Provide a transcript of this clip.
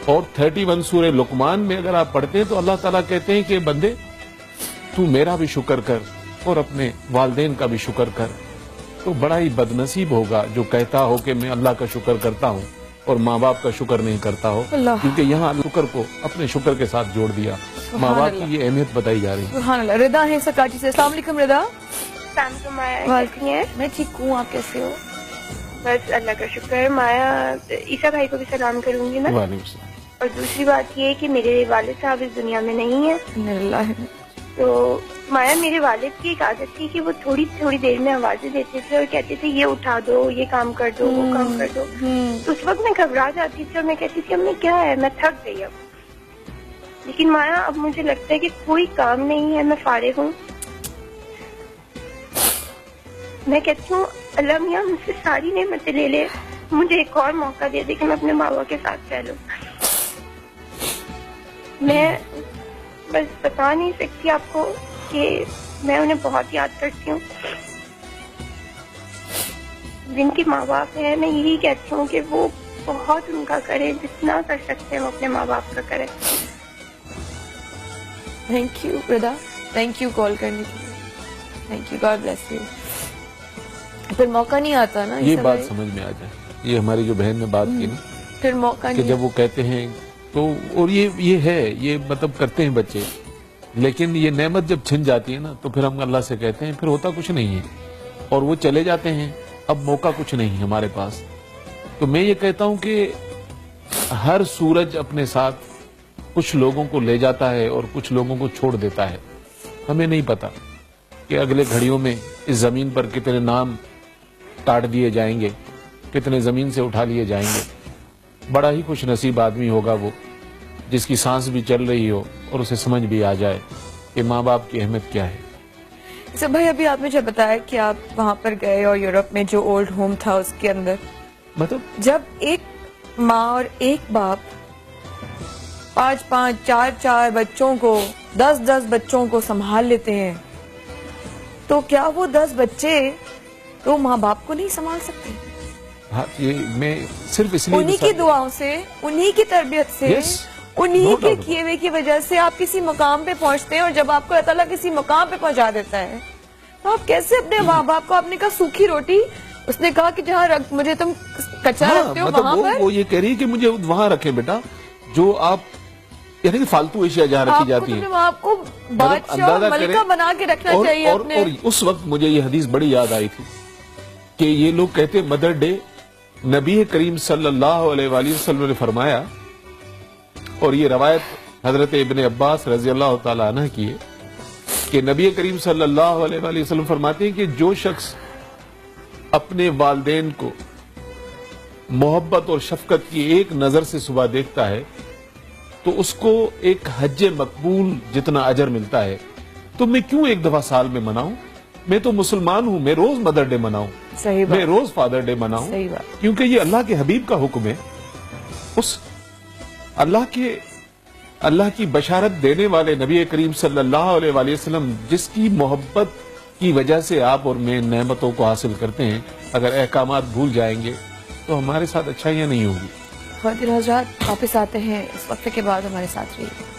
اور 31 سورہ لقمان میں اگر آپ پڑھتے ہیں تو اللہ تعالیٰ کہتے ہیں کہ بندے تو میرا بھی شکر کر اور اپنے والدین کا بھی شکر کر. تو بڑا ہی بدنصیب ہوگا جو کہتا ہو کہ میں اللہ کا شکر کرتا ہوں اور ماں باپ کا شکر نہیں کرتا ہو, کیونکہ یہاں شکر کو اپنے شکر کے ساتھ جوڑ دیا. ماں باپ کی یہ اہمیت بتائی جا رہی ہے. سبحان اللہ. رضا ہے سکاٹی سے. السلام علیکم رضا. السلام علیکم. میں ٹھیک ہوں, آپ کیسے ہو؟ بس اللہ کا شکر ہے. مایا عیسیٰ بھائی کو بھی سلام کروں گی میں. وعلیکم السلام. اور دوسری بات یہ ہے کہ میرے والد صاحب اس دنیا میں نہیں ہیں. تو مایا میرے والد کی ایک عادت تھی کہ وہ تھوڑی تھوڑی دیر میں آوازیں دیتے تھے اور کہتے تھے یہ اٹھا دو, یہ کام کر دو, وہ کام کر دو. تو اس وقت میں گھبرا جاتی تھی اور میں کہتی تھی امی کیا ہے, میں تھک گئی اب. لیکن مایا اب مجھے لگتا ہے کہ کوئی کام نہیں ہے, میں فارغ ہوں. میں کہتی ہوں اللہ میاں مجھ سے ساری نعمتیں لے لے, مجھے ایک اور موقع دے دے کہ میں اپنے ماں باپ کے ساتھ رہ لوں. میں بس بتا نہیں سکتی آپ کو کہ میں انہیں بہت یاد کرتی ہوں. جن کے ماں باپ ہیں میں یہی کہتی ہوں کہ وہ بہت ان کا کرے, جتنا کر سکتے ہیں وہ اپنے ماں باپ کا کرے. Thank you Raza, thank you call کرنے کے لیے. Thank you, God bless you. پھر موقع نہیں آتا نا یہ بات سمجھ میں آ جائے. یہ ہماری جو بہن نے بات کی نا, پھر موقع کہ جب وہ کہتے ہیں تو, اور یہ ہے, یہ مطلب کرتے ہیں بچے, لیکن یہ نعمت جب چھن جاتی ہے نا تو پھر ہم اللہ سے کہتے ہیں پھر ہوتا کچھ نہیں ہے اور وہ چلے جاتے ہیں, اب موقع کچھ نہیں ہے ہمارے پاس. تو میں یہ کہتا ہوں کہ ہر سورج اپنے ساتھ کچھ لوگوں کو لے جاتا ہے اور کچھ لوگوں کو چھوڑ دیتا ہے. ہمیں نہیں پتا کہ اگلے گھڑیوں میں اس زمین پر کتنے نام کاٹ دیے جائیں گے, کتنے زمین سے اٹھا لیے جائیں گے. بڑا ہی خوش نصیب آدمی ہوگا وہ جس کی سانس بھی چل رہی ہو اور اسے سمجھ بھی آ جائے کہ ماں باپ کی اہمیت کیا ہے. سر بھائی ابھی آپ نے جب بتایا کہ آپ وہاں پر گئے اور یورپ میں جو اولڈ ہوم تھا اس کے اندر, مطلب جب ایک ماں اور ایک باپ 5 4 بچوں کو 10 بچوں کو سنبھال لیتے ہیں, تو کیا وہ 10 بچے تو ماں باپ کو نہیں سنبھال سکتے؟ ہاں, یہ میں صرف اس لیے انہی کی دعاؤں سے, انہی کی تربیت سے, انہی کے کیے ہوئے کی وجہ سے آپ کسی مقام پہ پہنچتے ہیں. اور جب آپ کو اللہ تعالیٰ کسی مقام پہ پہنچا دیتا ہے تو آپ کیسے اپنے ماں باپ کو, آپ نے کہا سوکھی روٹی, اس نے کہا کہ جہاں مجھے تم کچا رکھتے ہو وہاں پر, وہ یہ کہہ رہی ہے کہ مجھے وہاں رکھیں بیٹا, جو آپ یعنی کہ فالتو اشیاء جہاں رکھی جاتی ہیں آپ کو بادشاہ اور ملکہ بنا کے رکھنا چاہیے. اور اس وقت مجھے یہ حدیث بڑی یاد آئی تھی کہ یہ لوگ کہتے مدر ڈے, نبی کریم صلی اللہ علیہ وآلہ وسلم نے فرمایا, اور یہ روایت حضرت ابن عباس رضی اللہ تعالیٰ عنہ کی ہے کہ نبی کریم صلی اللہ علیہ وآلہ وسلم فرماتے ہیں کہ جو شخص اپنے والدین کو محبت اور شفقت کی ایک نظر سے صبح دیکھتا ہے تو اس کو ایک حج مقبول جتنا اجر ملتا ہے. تو میں کیوں ایک دفعہ سال میں مناؤں؟ میں تو مسلمان ہوں, میں روز مدر ڈے مناؤں, میں روز فادر ڈے مناؤں, کیونکہ یہ اللہ کے حبیب کا حکم ہے. اس اللہ کی بشارت دینے والے نبی کریم صلی اللہ علیہ وآلہ وسلم جس کی محبت کی وجہ سے آپ اور میں نعمتوں کو حاصل کرتے ہیں, اگر احکامات بھول جائیں گے تو ہمارے ساتھ اچھائیاں نہیں ہوگی. خواتین حضرات واپس آتے ہیں اس وقفے کے بعد, ہمارے ساتھ رہیے.